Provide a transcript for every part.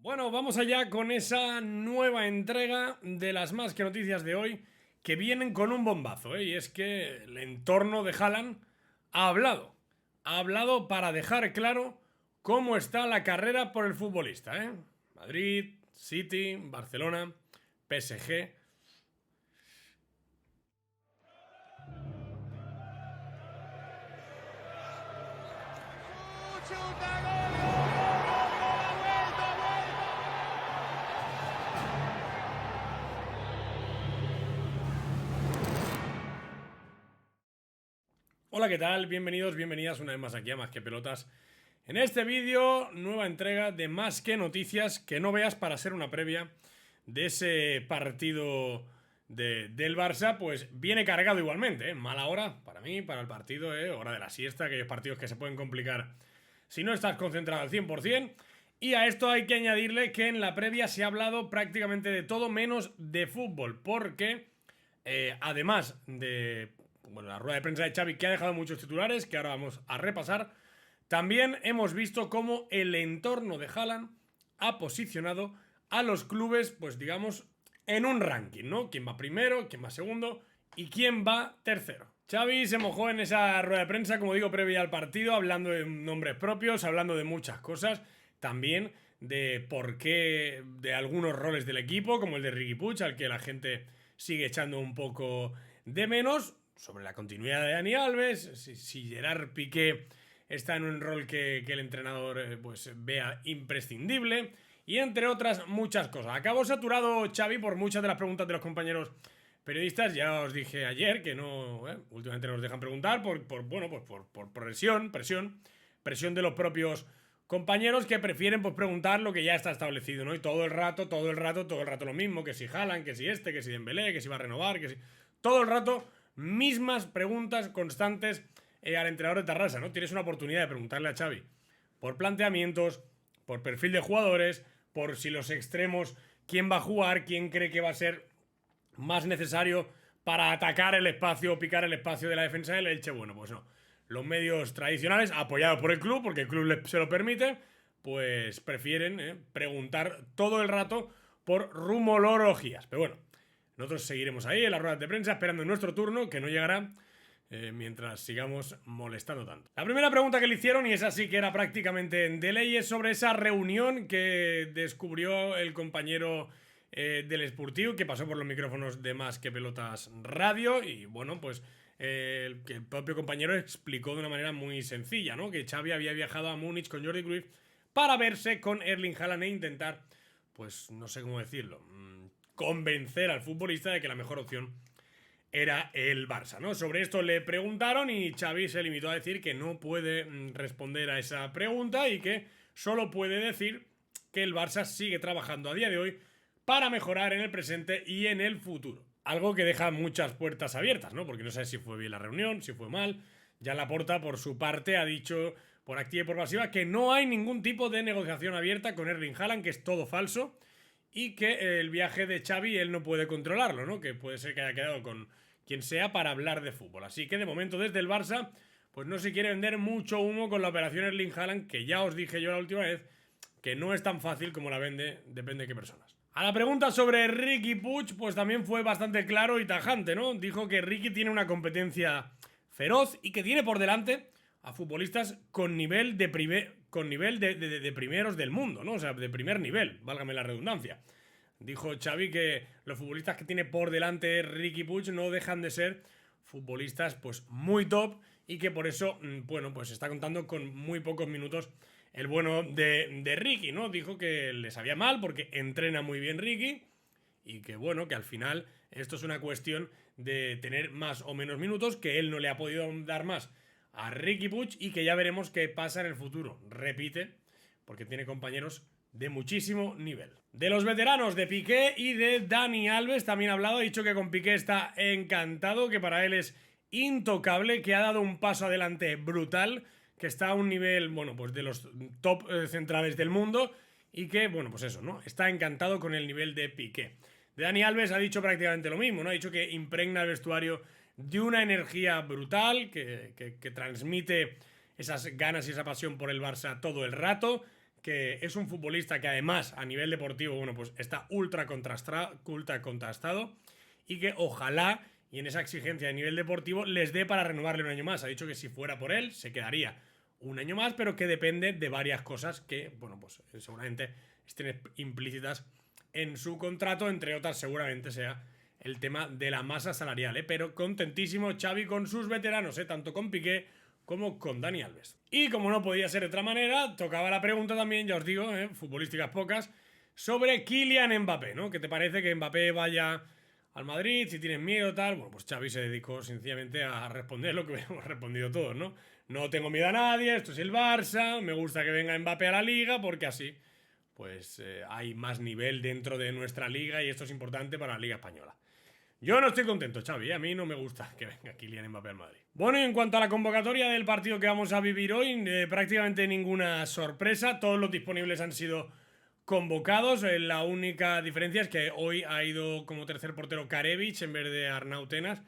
Bueno, vamos allá con esa nueva entrega de las Más que Noticias de hoy, que vienen con un bombazo, ¿eh? Y es que el entorno de Haaland ha hablado. Ha hablado para dejar claro cómo está la carrera por el futbolista, ¿eh? Madrid, City, Barcelona, PSG. Hola, ¿qué tal? Bienvenidos, bienvenidas una vez más aquí a Más que Pelotas. En este vídeo, nueva entrega de Más que Noticias, que no veas para ser una previa de ese partido del Barça, pues viene cargado igualmente, ¿eh? Mala hora para mí, para el partido, hora de la siesta, aquellos partidos que se pueden complicar si no estás concentrado al 100%. Y a esto hay que añadirle que en la previa se ha hablado prácticamente de todo menos de fútbol, porque además de la rueda de prensa de Xavi, que ha dejado muchos titulares, que ahora vamos a repasar, también hemos visto cómo el entorno de Haaland ha posicionado a los clubes, pues digamos, en un ranking, ¿no? ¿Quién va primero, quién va segundo y quién va tercero? Xavi se mojó en esa rueda de prensa, como digo, previa al partido, hablando de nombres propios, hablando de muchas cosas, también de por qué de algunos roles del equipo, como el de Riqui Puig, al que la gente sigue echando un poco de menos, sobre la continuidad de Dani Alves, si Gerard Piqué está en un rol que el entrenador pues vea imprescindible, y entre otras muchas cosas. Acabó saturado Xavi por muchas de las preguntas de los compañeros periodistas. Ya os dije ayer que no, últimamente nos dejan preguntar por presión de los propios compañeros, que prefieren pues preguntar lo que ya está establecido, ¿no? Y todo el rato lo mismo, que si Haaland, que si que si Dembélé, que si va a renovar, que si... Todo el rato mismas preguntas constantes al entrenador de Tarrasa, ¿no? Tienes una oportunidad de preguntarle a Xavi por planteamientos, por perfil de jugadores, por si los extremos, quién va a jugar, quién cree que va a ser más necesario para atacar el espacio o picar el espacio de la defensa del Elche. Bueno, pues no. Los medios tradicionales, apoyados por el club, porque el club se lo permite, pues prefieren preguntar todo el rato por rumorologías. Pero bueno, nosotros seguiremos ahí en las ruedas de prensa esperando nuestro turno, que no llegará mientras sigamos molestando tanto. La primera pregunta que le hicieron, y esa sí que era prácticamente de ley, es sobre esa reunión que descubrió el compañero del Sportiu, que pasó por los micrófonos de Más que Pelotas Radio. Y bueno, pues el propio compañero explicó de una manera muy sencilla, ¿no? Que Xavi había viajado a Múnich con Jordi Cruyff para verse con Erling Haaland e intentar, pues no sé cómo decirlo, convencer al futbolista de que la mejor opción era el Barça, ¿no? Sobre esto le preguntaron y Xavi se limitó a decir que no puede responder a esa pregunta y que solo puede decir que el Barça sigue trabajando a día de hoy para mejorar en el presente y en el futuro. Algo que deja muchas puertas abiertas, ¿no? Porque no sé si fue bien la reunión, si fue mal. Ya Laporta, por su parte, ha dicho por activa y por pasiva que no hay ningún tipo de negociación abierta con Erling Haaland, que es todo falso, y que el viaje de Xavi él no puede controlarlo, ¿no? Que puede ser que haya quedado con quien sea para hablar de fútbol. Así que de momento desde el Barça pues no se quiere vender mucho humo con la operación Erling Haaland, que ya os dije yo la última vez que no es tan fácil como la vende, depende de qué personas. A la pregunta sobre Riqui Puig, pues también fue bastante claro y tajante, ¿no? Dijo que Riqui tiene una competencia feroz y que tiene por delante a futbolistas con nivel de primeros del mundo, ¿no? O sea, de primer nivel, válgame la redundancia. Dijo Xavi que los futbolistas que tiene por delante Riqui Puig no dejan de ser futbolistas pues muy top, y que por eso, bueno, pues está contando con muy pocos minutos el bueno de Riqui, ¿no? Dijo que le sabía mal porque entrena muy bien Riqui y que bueno, que al final esto es una cuestión de tener más o menos minutos, que él no le ha podido dar más a Riqui Puig y que ya veremos qué pasa en el futuro. Repite, porque tiene compañeros de muchísimo nivel. De los veteranos, de Piqué y de Dani Alves también ha hablado. Ha dicho que con Piqué está encantado, que para él es intocable, que ha dado un paso adelante brutal, que está a un nivel, bueno, pues de los top centrales del mundo, y que, bueno, pues eso, ¿no? Está encantado con el nivel de Piqué. De Dani Alves ha dicho prácticamente lo mismo, ¿no? Ha dicho que impregna el vestuario de una energía brutal, que transmite esas ganas y esa pasión por el Barça todo el rato, que es un futbolista que además a nivel deportivo, bueno, pues está ultra contrastado y que ojalá, y en esa exigencia de nivel deportivo, les dé para renovarle un año más. Ha dicho que si fuera por él, se quedaría un año más, pero que depende de varias cosas que, bueno, pues seguramente estén implícitas en su contrato, entre otras seguramente sea el tema de la masa salarial, pero contentísimo Xavi con sus veteranos, tanto con Piqué como con Dani Alves. Y como no podía ser de otra manera, tocaba la pregunta también, ya os digo, futbolísticas pocas, sobre Kylian Mbappé, ¿no? ¿Qué te parece que Mbappé vaya al Madrid? Si tienes miedo, tal. Bueno, pues Xavi se dedicó sencillamente a responder lo que hemos respondido todos, ¿no? No tengo miedo a nadie, esto es el Barça, me gusta que venga Mbappé a la liga, porque así, pues hay más nivel dentro de nuestra liga y esto es importante para la liga española. Yo no estoy contento, Xavi, a mí no me gusta que venga Kylian Mbappé al Madrid. Bueno, y en cuanto a la convocatoria del partido que vamos a vivir hoy, prácticamente ninguna sorpresa, todos los disponibles han sido convocados, la única diferencia es que hoy ha ido como tercer portero Karevich en vez de Arnau Tenas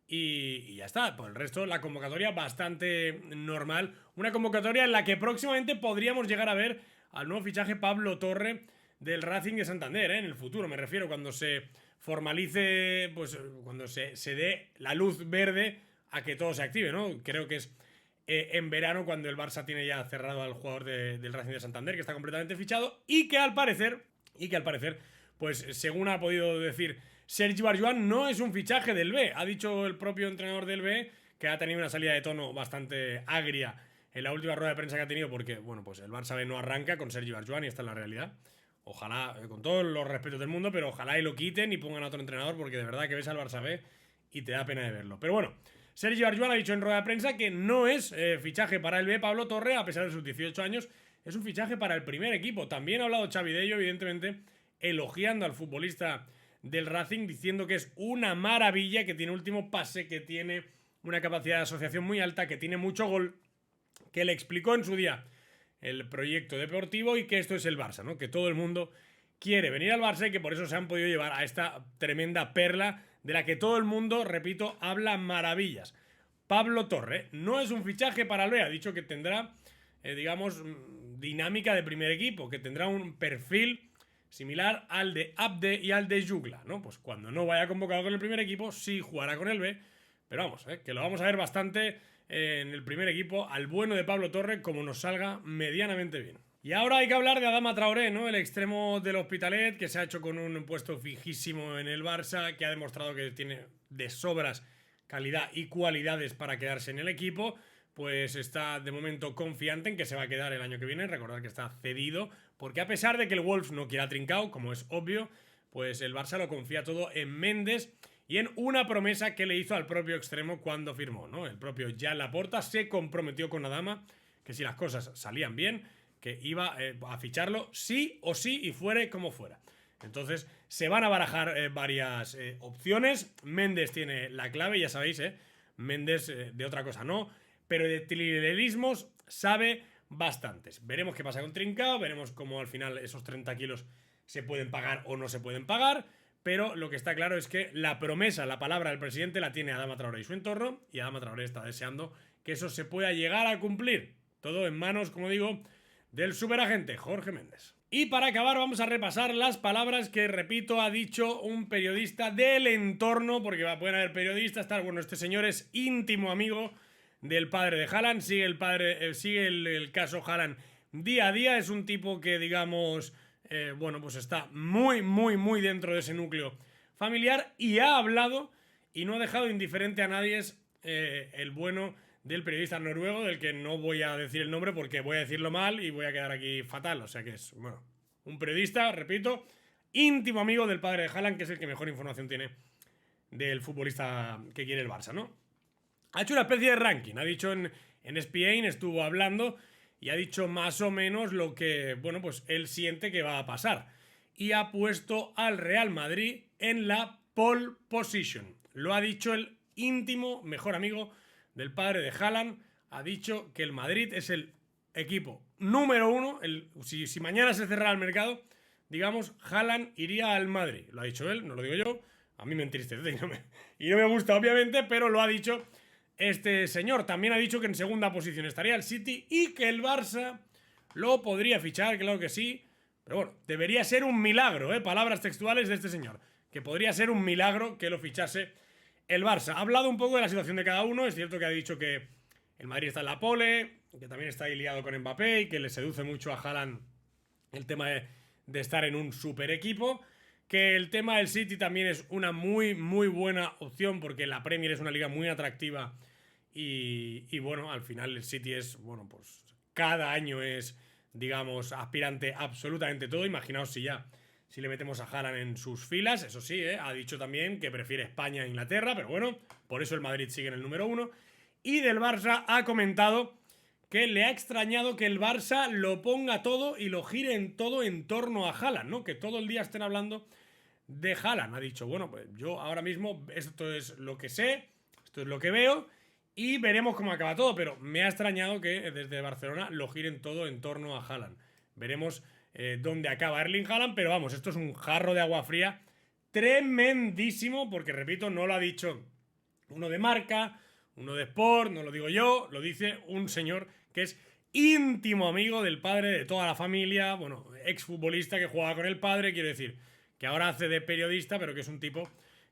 y ya está, por el resto la convocatoria bastante normal, una convocatoria en la que próximamente podríamos llegar a ver al nuevo fichaje Pablo Torre del Racing de Santander, en el futuro me refiero, cuando se formalice, pues cuando se dé la luz verde a que todo se active, ¿no? Creo que es en verano cuando el Barça tiene ya cerrado al jugador del Racing de Santander, que está completamente fichado y que al parecer, pues según ha podido decir Sergi Barjuan, no es un fichaje del B. Ha dicho el propio entrenador del B que ha tenido una salida de tono bastante agria en la última rueda de prensa que ha tenido porque, bueno, pues el Barça B no arranca con Sergi Barjuan y esta es la realidad. Ojalá, con todos los respetos del mundo, pero ojalá y lo quiten y pongan a otro entrenador porque de verdad que ves al Barça B y te da pena de verlo. Pero bueno, Sergi Barjuan ha dicho en rueda de prensa que no es fichaje para el B Pablo Torre, a pesar de sus 18 años, es un fichaje para el primer equipo. También ha hablado Xavi de ello, evidentemente, elogiando al futbolista del Racing, diciendo que es una maravilla, que tiene último pase, que tiene una capacidad de asociación muy alta, que tiene mucho gol, que le explicó en su día el proyecto deportivo y que esto es el Barça, ¿no? Que todo el mundo quiere venir al Barça y que por eso se han podido llevar a esta tremenda perla de la que todo el mundo, repito, habla maravillas. Pablo Torre no es un fichaje para el B, ha dicho que tendrá, digamos, dinámica de primer equipo, que tendrá un perfil similar al de Abde y al de Jugla, ¿no? Pues cuando no vaya convocado con el primer equipo, sí jugará con el B, pero vamos, que lo vamos a ver bastante en el primer equipo al bueno de Pablo Torre como nos salga medianamente bien. Y ahora hay que hablar de Adama Traoré, ¿no? El extremo del Hospitalet, que se ha hecho con un puesto fijísimo en el Barça, que ha demostrado que tiene de sobras calidad y cualidades para quedarse en el equipo, pues está de momento confiante en que se va a quedar el año que viene. Recordad que está cedido, porque a pesar de que el Wolves no quiera a Trincao, como es obvio, pues el Barça lo confía todo en Méndez y en una promesa que le hizo al propio extremo cuando firmó, ¿no? El propio Jan Laporta se comprometió con Adama que si las cosas salían bien, que iba a ficharlo sí o sí y fuere como fuera. Entonces se van a barajar varias opciones. Méndez tiene la clave, ya sabéis, Méndez de otra cosa no, pero de trilerismos sabe bastantes. Veremos qué pasa con Trincao, veremos cómo al final esos 30 kilos se pueden pagar o no se pueden pagar. Pero lo que está claro es que la promesa, la palabra del presidente la tiene Adama Traoré y su entorno, y Adama Traoré está deseando que eso se pueda llegar a cumplir. Todo en manos, como digo, del superagente Jorge Méndez. Y para acabar vamos a repasar las palabras que, repito, ha dicho un periodista del entorno, porque pueden haber periodistas, tal. Bueno, este señor es íntimo amigo del padre de Haaland, sigue el caso Haaland día a día, es un tipo que, digamos, bueno, pues está muy dentro de ese núcleo familiar y ha hablado y no ha dejado indiferente a nadie, es el bueno del periodista noruego, del que no voy a decir el nombre porque voy a decirlo mal y voy a quedar aquí fatal. O sea que es, bueno, un periodista, repito, íntimo amigo del padre de Haaland, que es el que mejor información tiene del futbolista que quiere el Barça, ¿no? Ha hecho una especie de ranking, ha dicho en ESPN, estuvo hablando y ha dicho más o menos lo que, bueno, pues él siente que va a pasar. Y ha puesto al Real Madrid en la pole position. Lo ha dicho el íntimo mejor amigo del padre de Haaland, ha dicho que el Madrid es el equipo número uno, si mañana se cerrara el mercado, digamos, Haaland iría al Madrid. Lo ha dicho él, no lo digo yo, a mí me entristece y no me gusta obviamente, pero lo ha dicho este señor. También ha dicho que en segunda posición estaría el City y que el Barça lo podría fichar, claro que sí. Pero bueno, debería ser un milagro, palabras textuales de este señor. Que podría ser un milagro que lo fichase el Barça. Ha hablado un poco de la situación de cada uno. Es cierto que ha dicho que el Madrid está en la pole, que también está ahí liado con Mbappé y que le seduce mucho a Haaland el tema de estar en un super equipo. Que el tema del City también es una muy, muy buena opción porque la Premier es una liga muy atractiva y bueno, al final el City es, bueno, pues cada año es, digamos, aspirante absolutamente todo. Imaginaos si le metemos a Haaland en sus filas, eso sí, ha dicho también que prefiere España e Inglaterra, pero bueno, por eso el Madrid sigue en el número 1. Y del Barça ha comentado que le ha extrañado que el Barça lo ponga todo y lo gire en todo en torno a Haaland, ¿no? Que todo el día estén hablando de Haaland. Ha dicho, bueno, pues yo ahora mismo esto es lo que sé, esto es lo que veo y veremos cómo acaba todo, pero me ha extrañado que desde Barcelona lo giren todo en torno a Haaland. Veremos dónde acaba Erling Haaland, pero vamos, esto es un jarro de agua fría tremendísimo, porque repito, no lo ha dicho uno de marca, uno de Sport, no lo digo yo, lo dice un señor que es íntimo amigo del padre de toda la familia, bueno, exfutbolista que jugaba con el padre, quiero decir, que ahora hace de periodista, pero que es un tipo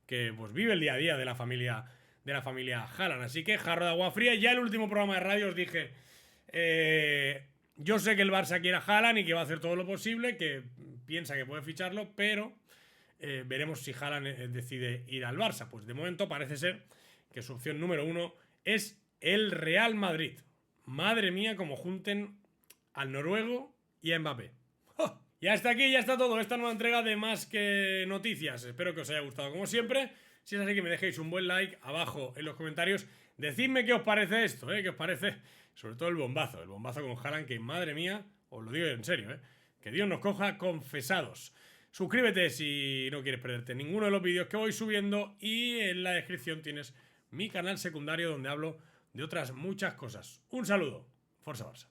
que pues vive el día a día de la familia Haaland. Así que jarro de agua fría. Ya el último programa de radio os dije, yo sé que el Barça quiere a Haaland y que va a hacer todo lo posible, que piensa que puede ficharlo, pero veremos si Haaland decide ir al Barça. Pues de momento parece ser que su opción número 1 es el Real Madrid. Madre mía, como junten al noruego y a Mbappé. ¡Oh! Y hasta aquí ya está todo, esta nueva entrega de Más que Noticias. Espero que os haya gustado como siempre. Si es así, que me dejéis un buen like abajo en los comentarios. Decidme qué os parece esto, qué os parece, sobre todo el bombazo con Haaland, que madre mía, os lo digo en serio, que Dios nos coja confesados. Suscríbete si no quieres perderte ninguno de los vídeos que voy subiendo y en la descripción tienes mi canal secundario donde hablo de otras muchas cosas. Un saludo, Forza Barça.